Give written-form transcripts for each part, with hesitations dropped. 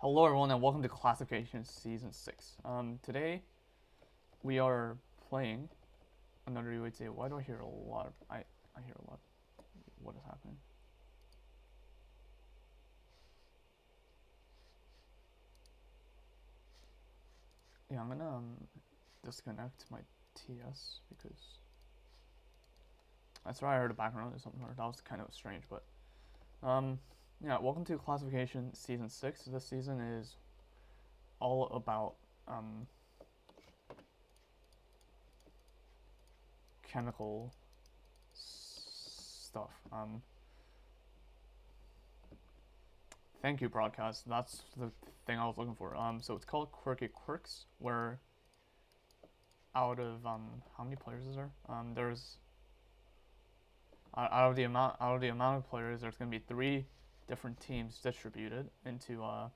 Hello everyone and welcome to Classification Season 6. Today we are playing another UHC. Why do I hear a lot of, I hear a lot. What is happening? Yeah, I'm gonna disconnect my TS because that's why I heard a background or something, or that was kind of strange, but yeah, welcome to Classification Season 6. This season is all about chemical stuff. Thank you, broadcast. That's the thing I was looking for. So it's called Quirky Quirks, where out of how many players is there? There's out of the amount of players, there's gonna be 3 different teams distributed into I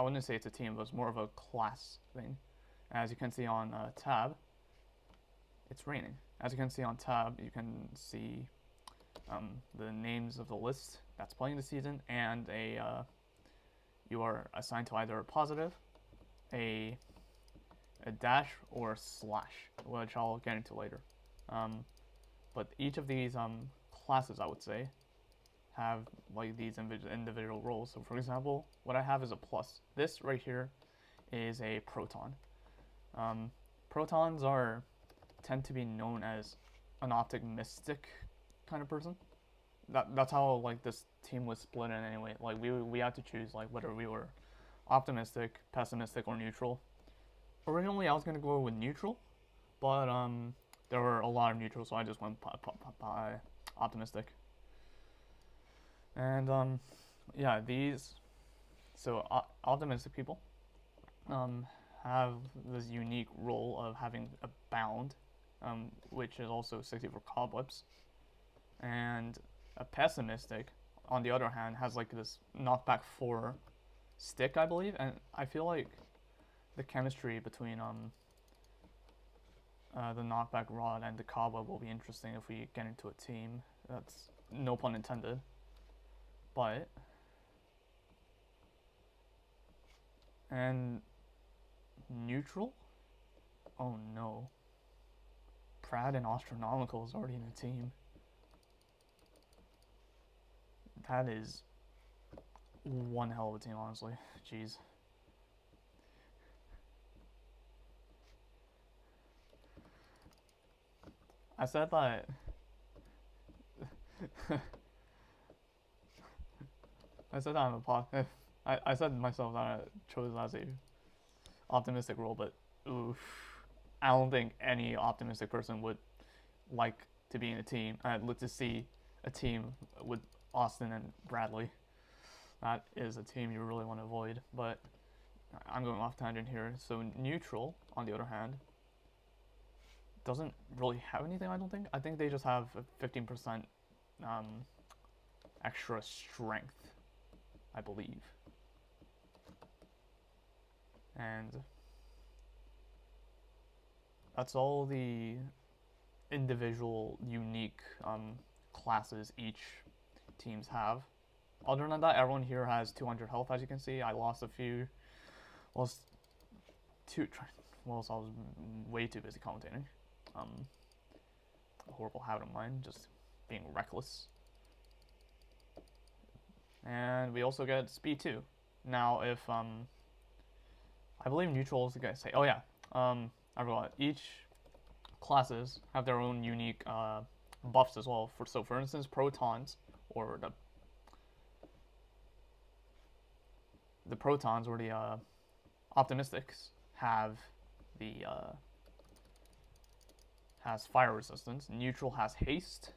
wouldn't say it's a team, but it's more of a class thing. As you can see on tab, it's raining. As you can see on tab, you can see the names of the list that's playing the season, and you are assigned to either a positive, a dash, or a slash, which I'll get into later. But each of these classes, I would say, have like these individual roles. So for example, what I have is a plus. This right here is a proton. Protons tend to be known as an optimistic kind of person. That's how like this team was split in anyway. Like we had to choose like whether we were optimistic, pessimistic, or neutral. Originally, I was gonna go with neutral, but there were a lot of neutrals, so I just went by optimistic. And yeah, these optimistic people have this unique role of having a bound, which is also 60 for cobwebs, and a pessimistic, on the other hand, has like this knockback 4 stick, I believe, and I feel like the chemistry between the knockback rod and the cobweb will be interesting if we get into a team. That's no pun intended. But and neutral? Oh no. Pratt and Astronomical is already in a team. That is one hell of a team, honestly. Jeez. I said that. I said that I said myself that I chose as a optimistic role, but oof, I don't think any optimistic person would like to be in a team. I'd like to see a team with Austin and Bradley. That is a team you really want to avoid. But I'm going off tangent here. So neutral, on the other hand, doesn't really have anything. I don't think. I think they just have a 15% extra strength, I believe. And that's all the individual unique classes each teams have. Other than that, everyone here has 200 health, as you can see. I lost a few. Lost two. Well, so I was way too busy commentating. A horrible habit of mine, just being reckless. And we also get speed 2. Now, if I believe neutrals are gonna say, oh yeah, I forgot. Each classes have their own unique buffs as well. For instance, protons, or the protons or the optimistics have the has fire resistance. Neutral has haste,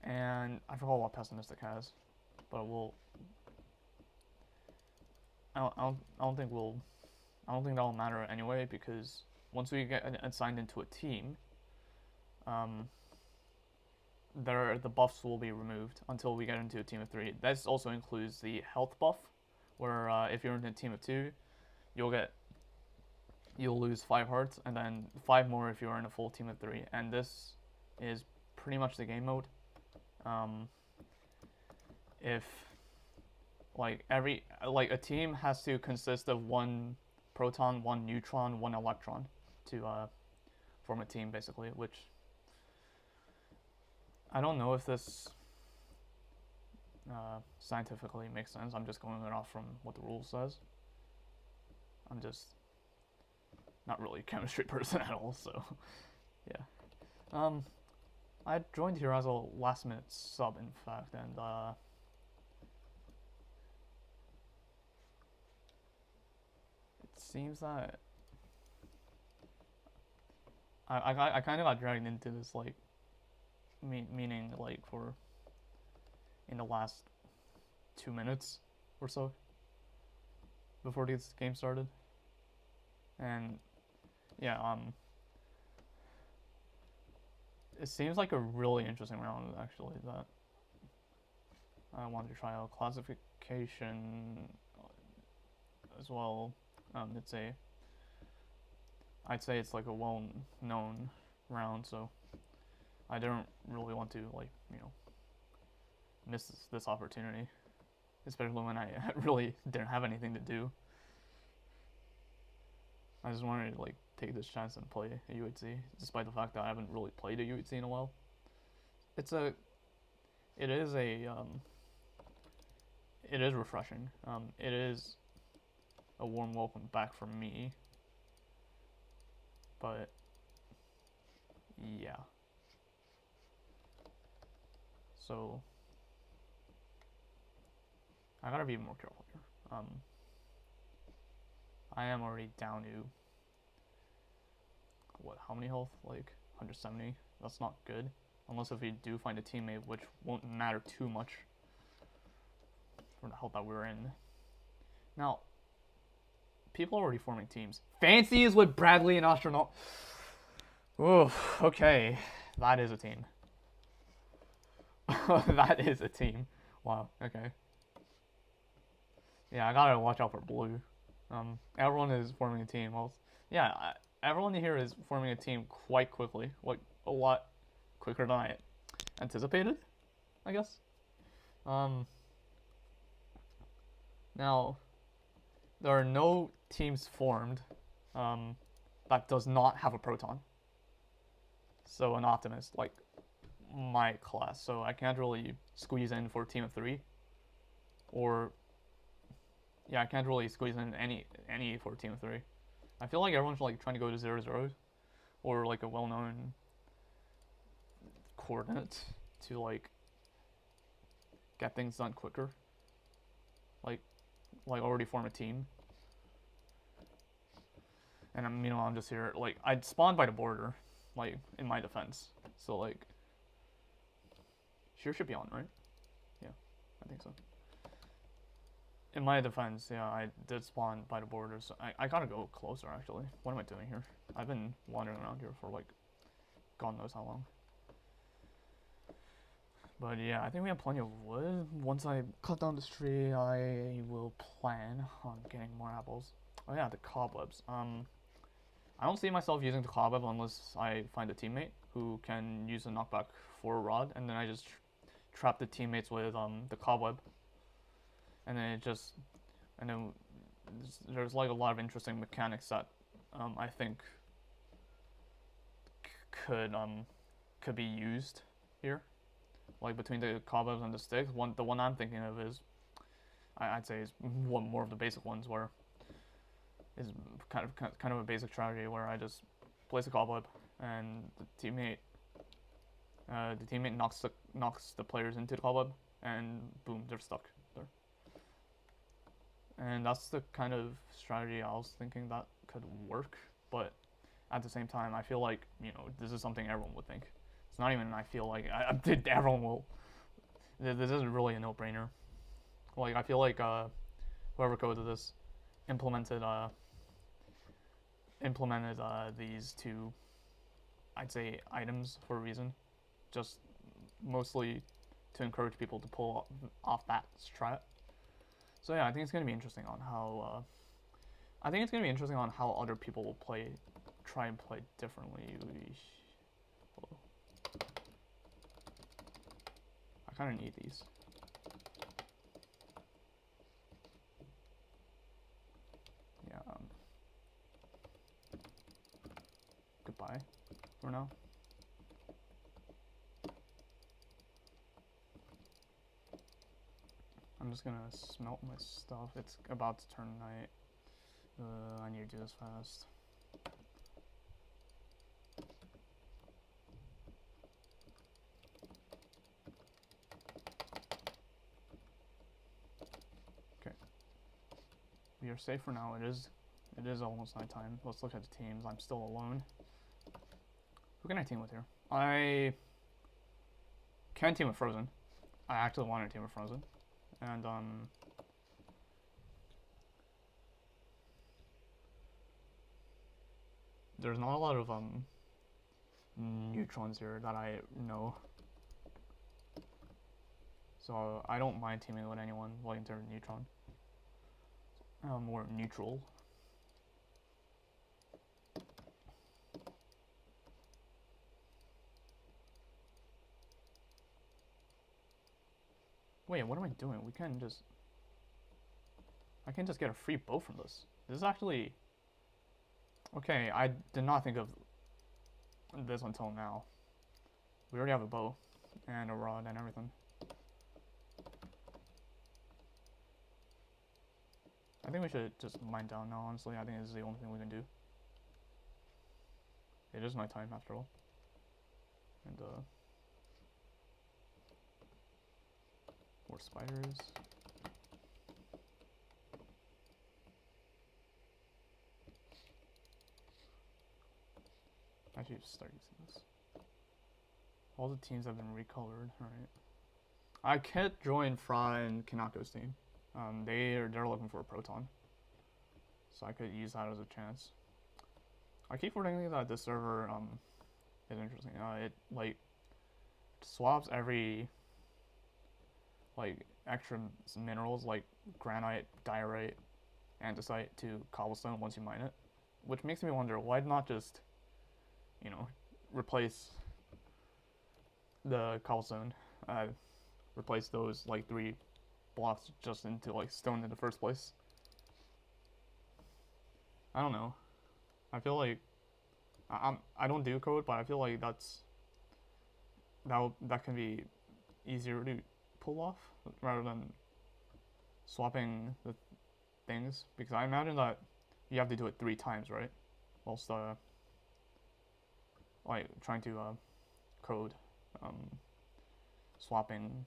and I forgot what pessimistic has, but I don't think that'll matter anyway, because once we get assigned into a team, the buffs will be removed until we get into a team of 3. This also includes the health buff, where if you're in a team of 2, you'll lose 5 hearts, and then 5 more if you're in a full team of 3. And this is pretty much the game mode. If like a team has to consist of one proton, one neutron, one electron to form a team basically, which I don't know if this scientifically makes sense. I'm just going it off from what the rule says. I'm just not really a chemistry person at all, so yeah. I joined here as a last minute sub, in fact, and it seems that I kind of got dragged into this, like, meaning like for in the last 2 minutes or so before this game started, and yeah, it seems like a really interesting round actually that I wanted to try out. Classification as well. I'd say it's like a well-known round, so I didn't really want to, like, miss this opportunity, especially when I really didn't have anything to do. I just wanted to, like, take this chance and play a UHC, despite the fact that I haven't really played a UHC in a while. It is refreshing. It is a warm welcome back from me, but yeah. So I gotta be more careful here. I am already down to how many health? Like 170. That's not good. Unless if we do find a teammate, which won't matter too much for the health that we're in. Now, people are already forming teams. Fancy is with Bradley and Astronaut. Ooh, okay. That is a team. That is a team. Wow, okay. Yeah, I gotta watch out for blue. Everyone is forming a team. Well, yeah, everyone here is forming a team quite quickly. Like, a lot quicker than I anticipated, I guess. Now, there are no teams formed that does not have a proton. So an optimist, like my class. So I can't really squeeze in for a team of 3. Or, yeah, I can't really squeeze in any for a team of 3. I feel like everyone's like trying to go to 0-0 or like a well-known coordinate to like get things done quicker. Like already form a team. And I'm just here, like, I'd spawned by the border, like, in my defense. So, like, here should be on, right? Yeah, I think so. In my defense, yeah, I did spawn by the border, so I gotta go closer, actually. What am I doing here? I've been wandering around here for, like, God knows how long. But yeah, I think we have plenty of wood. Once I cut down this tree, I will plan on getting more apples. Oh yeah, the cobwebs. I don't see myself using the cobweb unless I find a teammate who can use a knockback for a rod, and then I just trap the teammates with the cobweb, and then there's like a lot of interesting mechanics that I think could be used here, like between the cobwebs and the sticks. The one I'm thinking of is I'd say is one more of the basic ones where. Is kind of a basic strategy where I just place a cobweb and the teammate knocks the players into the cobweb, and boom, they're stuck there. And that's the kind of strategy I was thinking that could work, but at the same time, I feel like this is something everyone would think. It's not even I feel like everyone will. This isn't really a no-brainer. Like, I feel like whoever coded this implemented these two, I'd say, items for a reason, just mostly to encourage people to pull off that strat. So yeah, I think it's gonna be interesting on how other people will try and play differently. I kind of need these. by for now. I'm just gonna smelt my stuff. It's about to turn night. I need to do this fast. Okay. We are safe for now. It is almost nighttime. Let's look at the teams. I'm still alone. Who can I team with here? I can team with Frozen. I actually want to team with Frozen. And there's not a lot of neutrons here that I know. So I don't mind teaming with anyone like in terms of neutron. More neutral. Wait, what am I doing? I can just get a free bow from this. This is actually... Okay, I did not think of this until now. We already have a bow and a rod and everything. I think we should just mine down now, honestly. I think this is the only thing we can do. It is nighttime after all. And more spiders. Actually, just start using this. All the teams have been recolored. All right. I can't join Fra and Kanako's team. They're looking for a proton, so I could use that as a chance. I keep forgetting that this server is interesting. It like swaps every like extra minerals like granite, diorite, andesite to cobblestone once you mine it, which makes me wonder why not just, you know, replace the cobblestone, replace those like 3 blocks just into like stone in the first place. I don't know. I feel like I don't do code, but I feel like that can be easier to pull off rather than swapping the things, because I imagine that you have to do it 3 times, right? Whilst like trying to code swapping.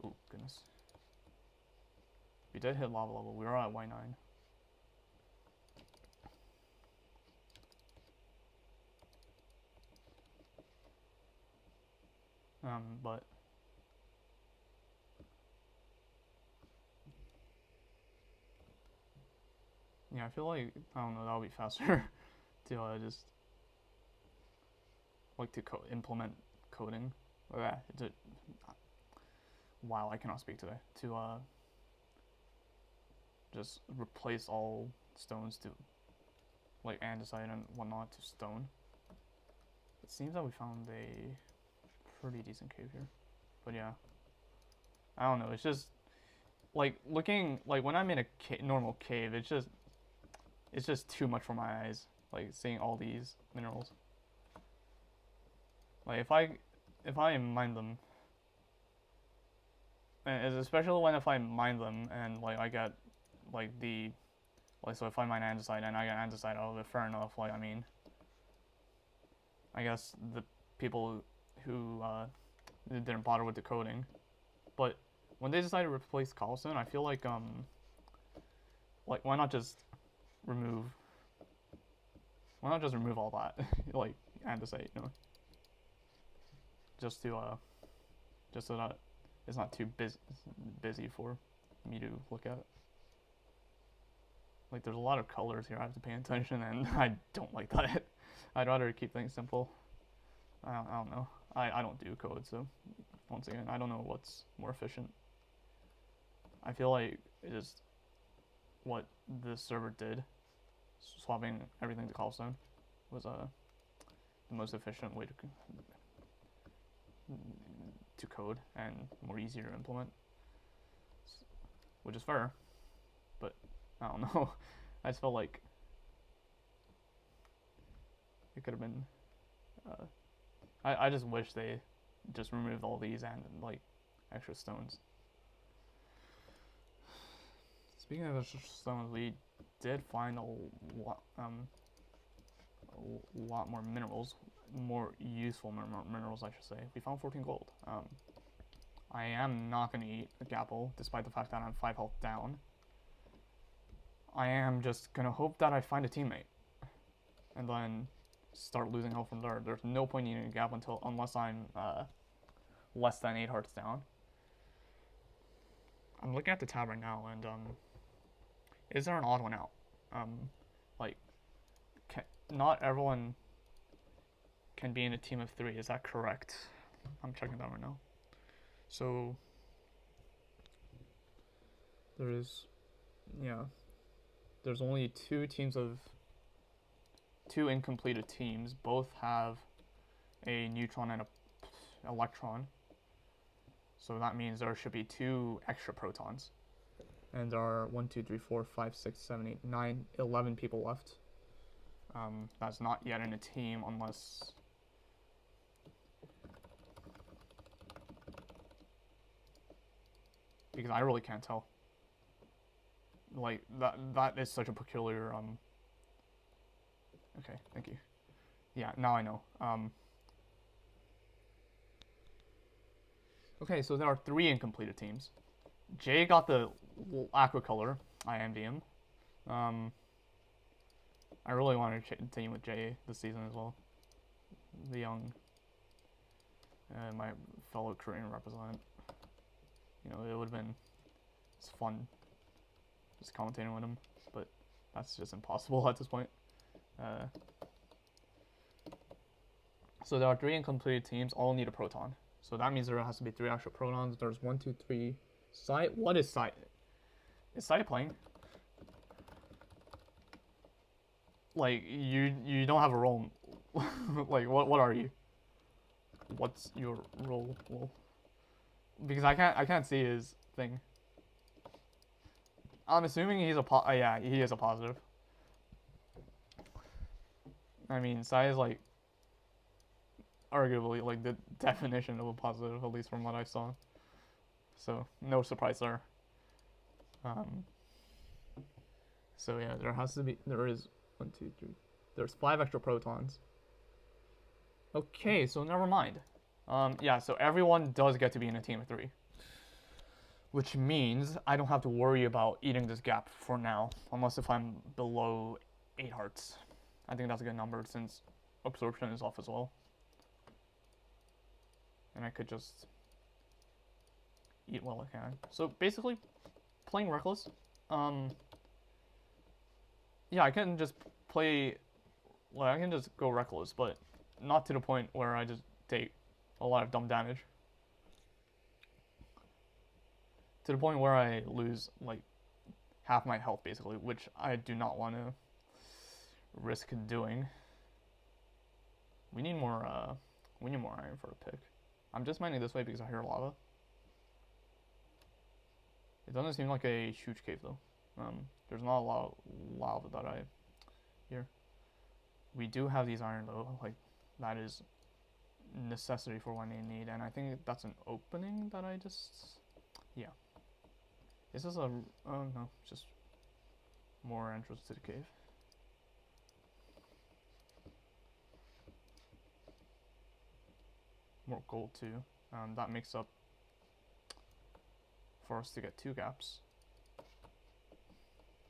Oh goodness. We did hit lava level. We are at Y9. But yeah, I feel like, I don't know, that would be faster to just like to implement coding. Wow, I cannot speak today. To just replace all stones to like andesite and whatnot to stone. It seems that we found a pretty decent cave here, but yeah, I don't know. It's just like looking like when I'm in a normal cave, it's just too much for my eyes. Like seeing all these minerals. Like if I mine them, and especially when if I mine them and like I get like so if I mine andesite and I get andesite out of it, fair enough. Like I mean, I guess the people who didn't bother with the coding, but when they decided to replace cobblestone, I feel like why not just remove all that like andesite, you know, just so that it's not too busy for me to look at. Like there's a lot of colors here I have to pay attention, and I don't like that. I'd rather keep things simple. I don't know. I don't do code, so once again, I don't know what's more efficient. I feel like it is what this server did, swapping everything to cobblestone, was the most efficient way to code and more easier to implement, which is fair, but I don't know. I just felt like it could have been I just wish they just removed all these and like extra stones. Speaking of extra stones, we did find a lot more minerals, more useful minerals, I should say. We found 14 gold. I am not going to eat a gapple, despite the fact that I'm 5 health down. I am just going to hope that I find a teammate, and then start losing health from there. There's no point eating a gap unless I'm less than 8 hearts down. I'm looking at the tab right now, and is there an odd one out? Like, not everyone can be in a team of 3. Is that correct? I'm checking that right now. So there's only 2 teams of 2 incompleted teams. Both have a neutron and a electron. So that means there should be 2 extra protons. And there are 1, 2, 3, 4, 5, 6, 7, 8, 9, 11 people left. That's not yet in a team unless... Because I really can't tell. Like, that is such a peculiar, Okay, thank you. Yeah, now I know. Okay, so there are 3 incompleted teams. Jay got the aqua color. I envy him. I really wanted to team with Jay this season as well. The young, my fellow Korean representative. You know, it would have been fun just commentating with him, but that's just impossible at this point. So there are 3 incompleted teams, all need a proton. So that means there has to be 3 extra protons. There's 1, 2, 3. Sai, what is Sai? Is Sai playing? Like, you don't have a role. Like, what are you? What's your role? Well, because I can't see his thing. I'm assuming he's yeah, he is a positive. I mean, Sai is like arguably like the definition of a positive, at least from what I saw. So no surprise there. So yeah, there is 1, 2, 3. There's 5 extra protons. Okay, so never mind. Yeah, so everyone does get to be in a team of 3. Which means I don't have to worry about eating this gap for now, unless if I'm below 8 hearts. I think that's a good number since absorption is off as well. And I could just eat while I can. So basically, playing reckless. Yeah, I can just play. Well, I can just go reckless, but not to the point where I just take a lot of dumb damage. To the point where I lose like half my health basically, which I do not want to risk doing. We need more iron for a pick. I'm just mining this way because I hear lava. It doesn't seem like a huge cave though. There's not a lot of lava that I hear. We do have these iron though, like that is necessity for when they need, and I think that's an opening that I just, yeah. Is this a, oh no, just more entrance to the cave. More gold too, that makes up for us to get 2 gaps.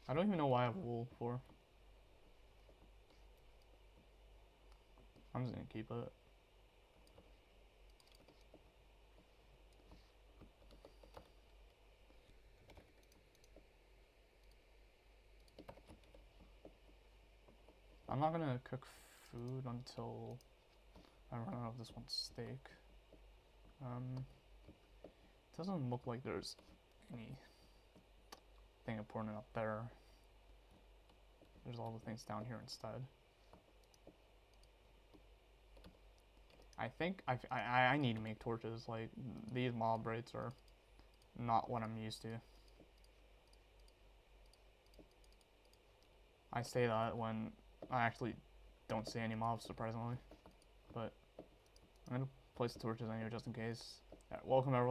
I don't even know why I have wool for. I'm just gonna keep it. I'm not gonna cook food until I run out of this one steak. It doesn't look like there's anything important up there. There's all the things down here instead. I think I need to make torches. Like, these mob rates are not what I'm used to. I say that when I actually don't see any mobs, surprisingly. but I'm gonna place the torches on here just in case. Welcome everyone.